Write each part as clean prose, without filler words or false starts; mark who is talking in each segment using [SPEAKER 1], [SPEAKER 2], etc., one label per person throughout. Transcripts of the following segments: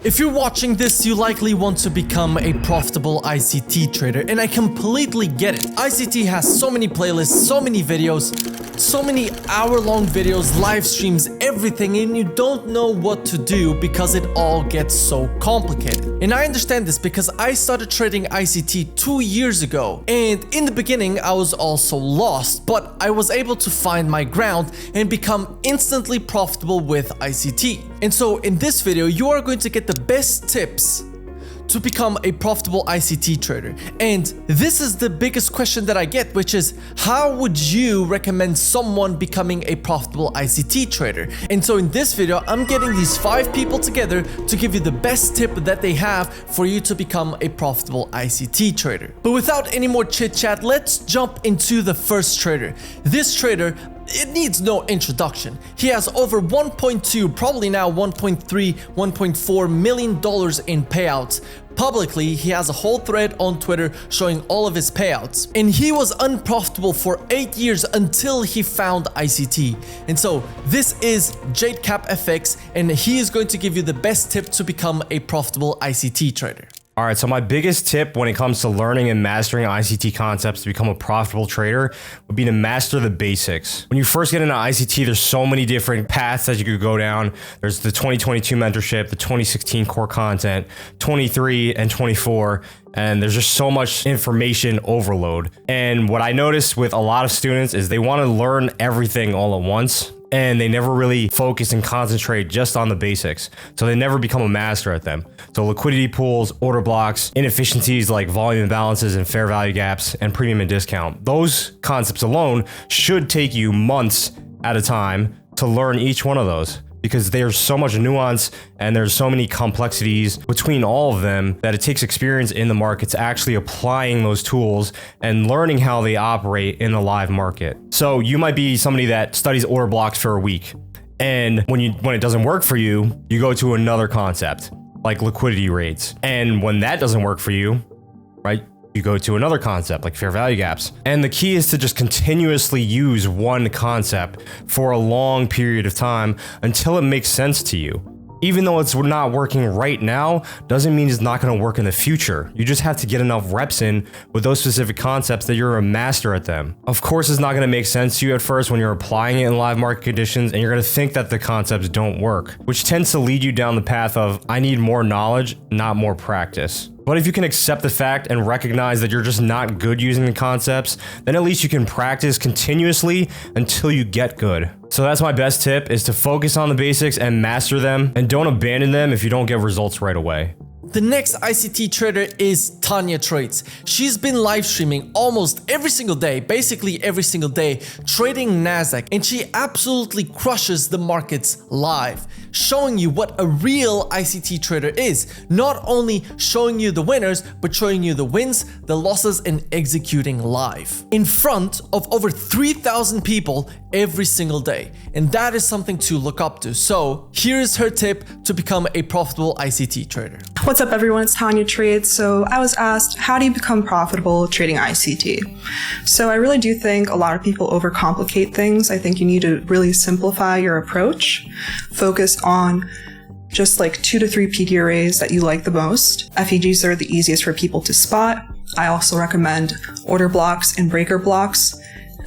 [SPEAKER 1] If you're watching this, you likely want to become a profitable ICT trader, and I completely get it. ICT has so many playlists, so many videos, so many hour-long videos, live streams, everything, and you don't know what to do because it all gets so complicated. And I understand this because I started trading ICT 2 years ago, and in the beginning I was also lost, but I was able to find my ground and become instantly profitable with ICT. And so in this video, you are going to get the best tips to become a profitable ICT trader. And this is the biggest question that I get, which is, how would you recommend someone becoming a profitable ICT trader? And so in this video, I'm getting these 5 people together to give you the best tip that they have for you to become a profitable ICT trader. But without any more chit chat, let's jump into the first trader. This trader, it needs no introduction. He has over 1.2, probably now 1.3, 1.4 million dollars in payouts. Publicly, he has a whole thread on Twitter showing all of his payouts. And he was unprofitable for 8 years until he found ICT. And so this is JadeCapFX, and he is going to give you the best tip to become a profitable ICT trader.
[SPEAKER 2] All right, so my biggest tip when it comes to learning and mastering ICT concepts to become a profitable trader would be to master the basics. When you first get into ICT, there's so many different paths that you could go down. There's the 2022 mentorship, the 2016 core content, 23 and 24, and there's just so much information overload. And what I noticed with a lot of students is they want to learn everything all at once, and they never really focus and concentrate just on the basics. So they never become a master at them. So liquidity pools, order blocks, inefficiencies like volume imbalances and fair value gaps, and premium and discount. Those concepts alone should take you months at a time to learn each one of those, because there's so much nuance and there's so many complexities between all of them that it takes experience in the markets actually applying those tools and learning how they operate in the live market. So you might be somebody that studies order blocks for a week, and when it doesn't work for you, you go to another concept like liquidity rates. And when that doesn't work for you, right, you go to another concept like fair value gaps. And the key is to just continuously use one concept for a long period of time until it makes sense to you. Even though it's not working right now, doesn't mean it's not going to work in the future. You just have to get enough reps in with those specific concepts that you're a master at them. Of course, it's not going to make sense to you at first when you're applying it in live market conditions, and you're going to think that the concepts don't work, which tends to lead you down the path of, I need more knowledge, not more practice. But if you can accept the fact and recognize that you're just not good using the concepts, then at least you can practice continuously until you get good. So that's my best tip, is to focus on the basics and master them, and don't abandon them if you don't get results right away.
[SPEAKER 1] The next ICT trader is Tanya Trades. She's been live streaming almost every single day, basically every single day, trading NASDAQ, and she absolutely crushes the markets live, showing you what a real ICT trader is. Not only showing you the winners, but showing you the wins, the losses, and executing live in front of over 3,000 people every single day. And that is something to look up to. So here's her tip to become a profitable ICT trader.
[SPEAKER 3] What's up everyone, it's Tanya Trades. So I was asked, how do you become profitable trading ICT? So I really do think a lot of people overcomplicate things. I think you need to really simplify your approach. Focus on just like 2 to 3 PD arrays that you like the most. FEGs are the easiest for people to spot. I also recommend order blocks and breaker blocks.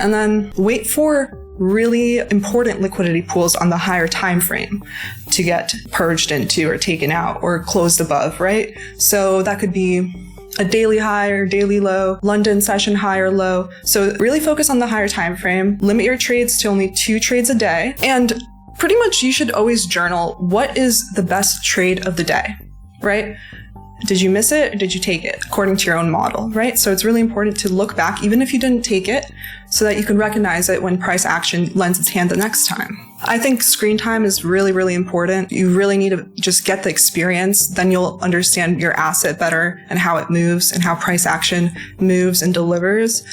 [SPEAKER 3] And then wait for really important liquidity pools on the higher time frame to get purged into or taken out or closed above, right? So that could be a daily high or daily low, London session high or low. So really focus on the higher time frame, limit your trades to only 2 trades a day, and pretty much you should always journal what is the best trade of the day, right? Did you miss it or did you take it according to your own model, right? So it's really important to look back, even if you didn't take it, so that you can recognize it when price action lends its hand the next time. I think screen time is really, really important. You really need to just get the experience. Then you'll understand your asset better and how it moves and how price action moves and delivers.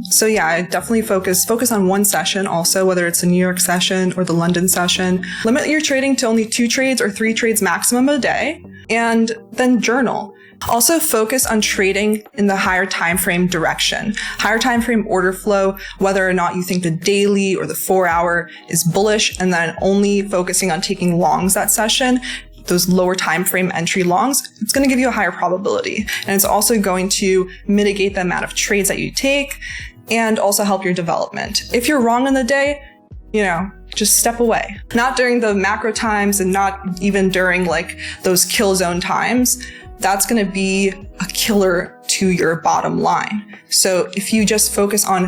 [SPEAKER 3] So yeah, I definitely focus on one session also, whether it's a New York session or the London session. Limit your trading to only 2 trades or 3 trades maximum a day, and then journal. Also focus on trading in the higher time frame direction. Higher time frame order flow, whether or not you think the daily or the 4 hour is bullish, and then only focusing on taking longs that session. those lower time frame entry longs, it's going to give you a higher probability. And it's also going to mitigate the amount of trades that you take and also help your development. If you're wrong in the day, just step away. Not during the macro times and not even during like those kill zone times. That's going to be a killer to your bottom line. So if you just focus on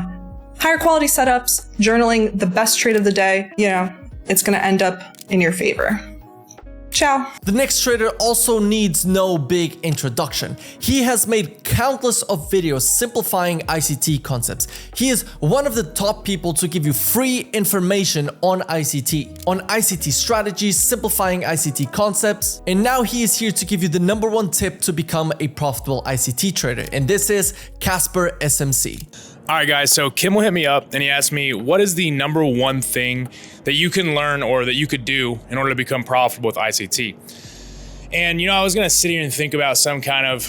[SPEAKER 3] higher quality setups, journaling the best trade of the day, it's going to end up in your favor. Ciao.
[SPEAKER 1] The next trader also needs no big introduction. He has made countless of videos simplifying ICT concepts. He is one of the top people to give you free information on ICT strategies, simplifying ICT concepts. And now he is here to give you the #1 tip to become a profitable ICT trader. And this is Casper SMC.
[SPEAKER 4] All right, guys, so Kimmel hit me up and he asked me, what is the #1 thing that you can learn or that you could do in order to become profitable with ICT? And, I was gonna sit here and think about some kind of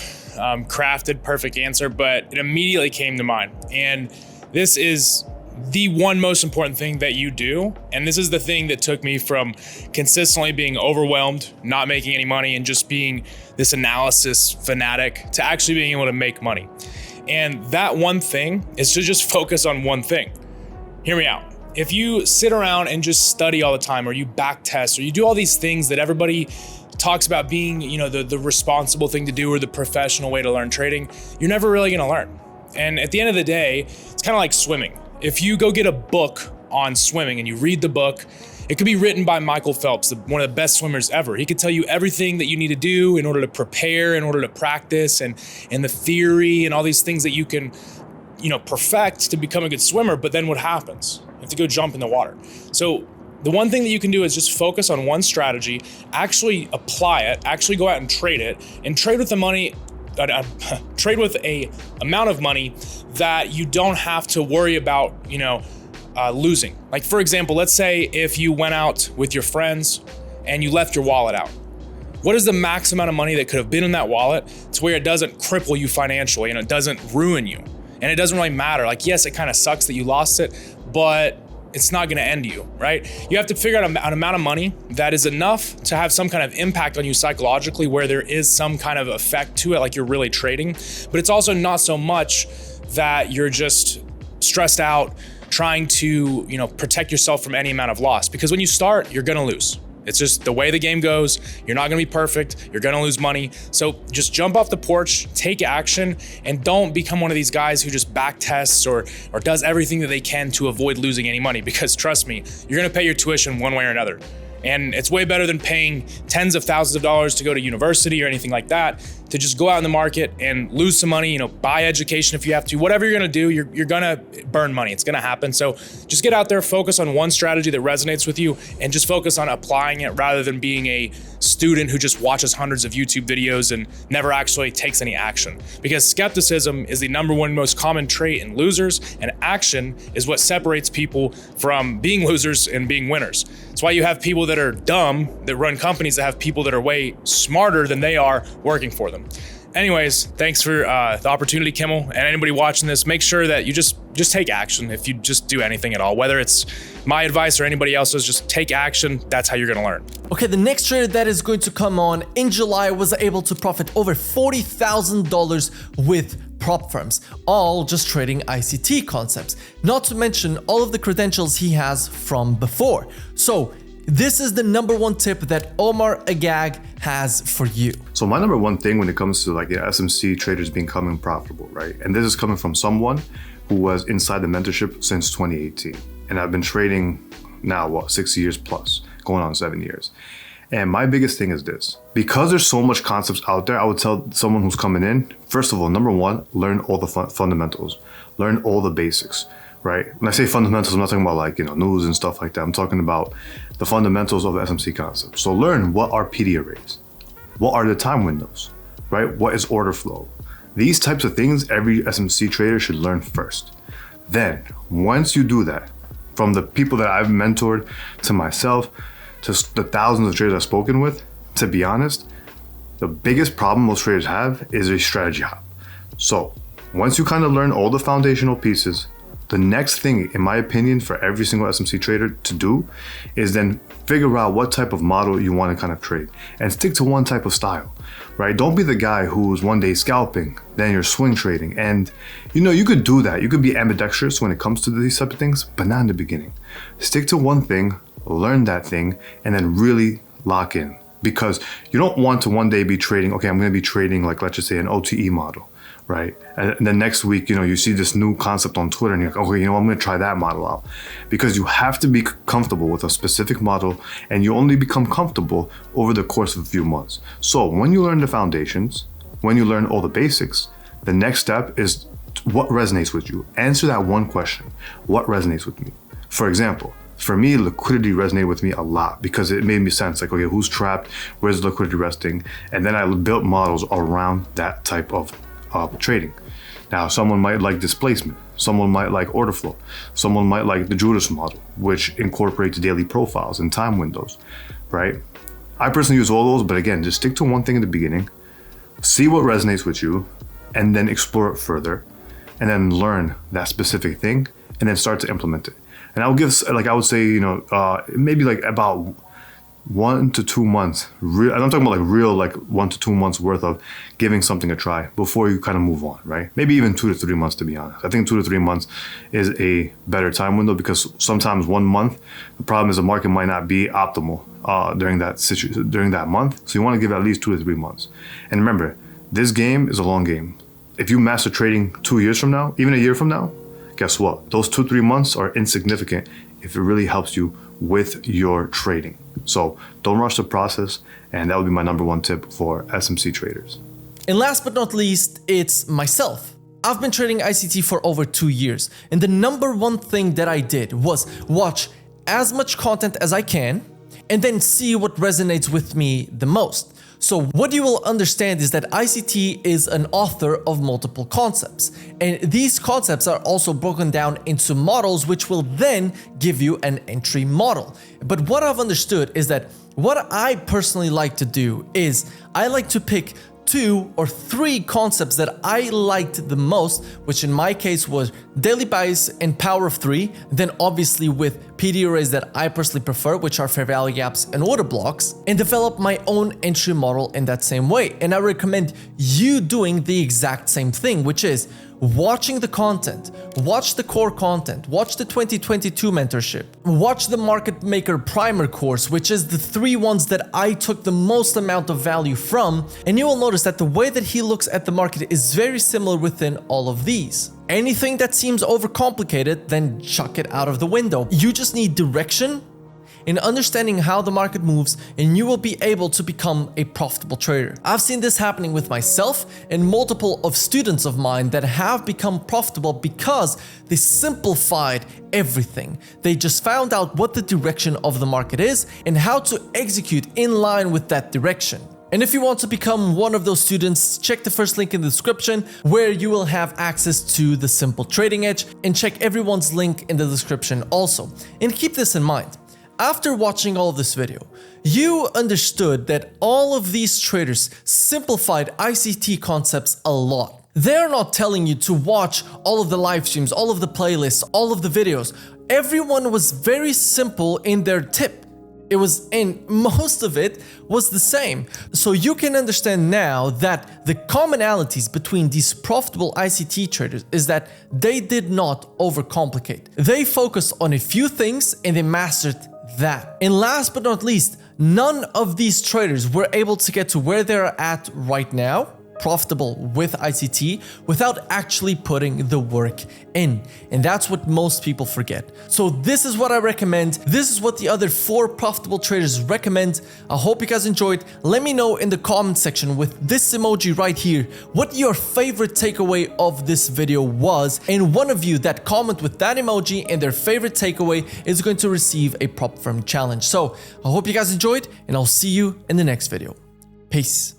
[SPEAKER 4] crafted perfect answer, but it immediately came to mind. And this is the one most important thing that you do. And this is the thing that took me from consistently being overwhelmed, not making any money, and just being this analysis fanatic to actually being able to make money. And that one thing is to just focus on one thing. Hear me out. If you sit around and just study all the time, or you back test, or you do all these things that everybody talks about being, the responsible thing to do or the professional way to learn trading, you're never really gonna learn. And at the end of the day, it's kind of like swimming. If you go get a book on swimming and you read the book, it could be written by Michael Phelps, one of the best swimmers ever. He could tell you everything that you need to do in order to prepare, in order to practice, and the theory and all these things that you can, perfect to become a good swimmer. But then what happens? You have to go jump in the water. So the one thing that you can do is just focus on one strategy, actually apply it, actually go out and trade it, and trade with the money, trade with a amount of money that you don't have to worry about, losing. Like, for example, let's say if you went out with your friends and you left your wallet out. What is the max amount of money that could have been in that wallet to where it doesn't cripple you financially and it doesn't ruin you? And it doesn't really matter. Like, yes, it kind of sucks that you lost it, but it's not gonna end you, right? You have to figure out an amount of money that is enough to have some kind of impact on you psychologically, where there is some kind of effect to it, like you're really trading, but it's also not so much that you're just stressed out trying to, protect yourself from any amount of loss. Because when you start, you're gonna lose. It's just the way the game goes. You're not gonna be perfect. You're gonna lose money. So just jump off the porch, take action, and don't become one of these guys who just back tests or does everything that they can to avoid losing any money. Because trust me, you're gonna pay your tuition one way or another. And it's way better than paying tens of thousands of dollars to go to university or anything like that, to just go out in the market and lose some money, buy education if you have to. Whatever you're gonna do, you're gonna burn money. It's gonna happen. So just get out there, focus on one strategy that resonates with you, and just focus on applying it rather than being a student who just watches hundreds of YouTube videos and never actually takes any action. Because skepticism is the #1 most common trait in losers, and action is what separates people from being losers and being winners. That's why you have people that are dumb that run companies that have people that are way smarter than they are working for them. Anyways, thanks for the opportunity, Kimmel, and anybody watching this. Make sure that you just take action. If you just do anything at all, whether it's my advice or anybody else's, just take action. That's how you're gonna learn.
[SPEAKER 1] Okay, the next trader that is going to come on in July was able to profit over $40,000 with prop firms, all just trading ICT concepts, not to mention all of the credentials he has from before. So this is the #1 tip that Omar Agag has for you.
[SPEAKER 5] So my #1 thing when it comes to SMC traders becoming profitable, right? And this is coming from someone who was inside the mentorship since 2018. And I've been trading now, 6 years plus, going on 7 years. And my biggest thing is this. Because there's so much concepts out there, I would tell someone who's coming in, first of all, #1, learn all the fundamentals. Learn all the basics, right? When I say fundamentals, I'm not talking about news and stuff like that. I'm talking about the fundamentals of the SMC concept. So learn, what are PD arrays? What are the time windows, right? What is order flow? These types of things every SMC trader should learn first. Then, once you do that, from the people that I've mentored to myself, to the thousands of traders I've spoken with, to be honest, the biggest problem most traders have is a strategy hop. So once you kind of learn all the foundational pieces, the next thing, in my opinion, for every single SMC trader to do is then figure out what type of model you want to kind of trade and stick to one type of style, right? Don't be the guy who's one day scalping, then you're swing trading. And you could do that. You could be ambidextrous when it comes to these type of things, but not in the beginning. Stick to one thing, learn that thing, and then really lock in. Because you don't want to one day be trading, okay, I'm going to be trading like, let's just say an OTE model, right? And then next week, you see this new concept on Twitter and you're like, okay, I'm going to try that model out. Because you have to be comfortable with a specific model, and you only become comfortable over the course of a few months. So when you learn the foundations, when you learn all the basics, the next step is what resonates with you. Answer that one question. What resonates with me? For example, for me, liquidity resonated with me a lot because it made me sense. Like, okay, who's trapped? Where's the liquidity resting? And then I built models around that type of trading. Now, someone might like displacement. Someone might like order flow. Someone might like the Judas model, which incorporates daily profiles and time windows, right? I personally use all those, but again, just stick to one thing in the beginning, see what resonates with you, and then explore it further, and then learn that specific thing, and then start to implement it. And I would say, maybe like about 1 to 2 months. And I'm talking about real 1 to 2 months worth of giving something a try before you kind of move on, right? Maybe even 2 to 3 months, to be honest. I think 2 to 3 months is a better time window because sometimes 1 month, the problem is the market might not be optimal during that month. So you want to give at least 2 to 3 months. And remember, this game is a long game. If you master trading 2 years from now, even a year from now, guess what? Those 2-3 months are insignificant if it really helps you with your trading. So don't rush the process, and that would be my number one tip for SMC traders.
[SPEAKER 1] And last but not least, it's myself. I've been trading ICT for over 2 years, and the number one thing that I did was watch as much content as I can and then see what resonates with me the most. So what you will understand is that ICT is an author of multiple concepts, and these concepts are also broken down into models, which will then give you an entry model. But what I've understood is that what I personally like to do is I like to pick 2 or 3 concepts that I liked the most, which in my case was daily bias and power of 3, then obviously with PD arrays that I personally prefer, which are fair value gaps and order blocks, and develop my own entry model in that same way. And I recommend you doing the exact same thing, which is watching the content, watch the core content, watch the 2022 mentorship, watch the Market Maker Primer course, which is the 3 ones that I took the most amount of value from, and you will notice that the way that he looks at the market is very similar within all of these. Anything that seems overcomplicated, then chuck it out of the window. You just need direction in understanding how the market moves, and you will be able to become a profitable trader. I've seen this happening with myself and multiple of students of mine that have become profitable because they simplified everything. They just found out what the direction of the market is and how to execute in line with that direction. And if you want to become one of those students, check the first link in the description where you will have access to the Simple Trading Edge, and check everyone's link in the description also. And keep this in mind. After watching all of this video, you understood that all of these traders simplified ICT concepts a lot. They're not telling you to watch all of the live streams, all of the playlists, all of the videos. Everyone was very simple in their tip. And most of it was the same. So you can understand now that the commonalities between these profitable ICT traders is that they did not overcomplicate. They focused on a few things and they mastered that. And last but not least, none of these traders were able to get to where they're at right now, profitable with ICT, without actually putting the work in. And that's what most people forget. So this is what I recommend. This is what the other 4 profitable traders recommend. I hope you guys enjoyed. Let me know in the comment section with this emoji right here what your favorite takeaway of this video was. And one of you that comment with that emoji and their favorite takeaway is going to receive a prop firm challenge. So I hope you guys enjoyed, and I'll see you in the next video. Peace.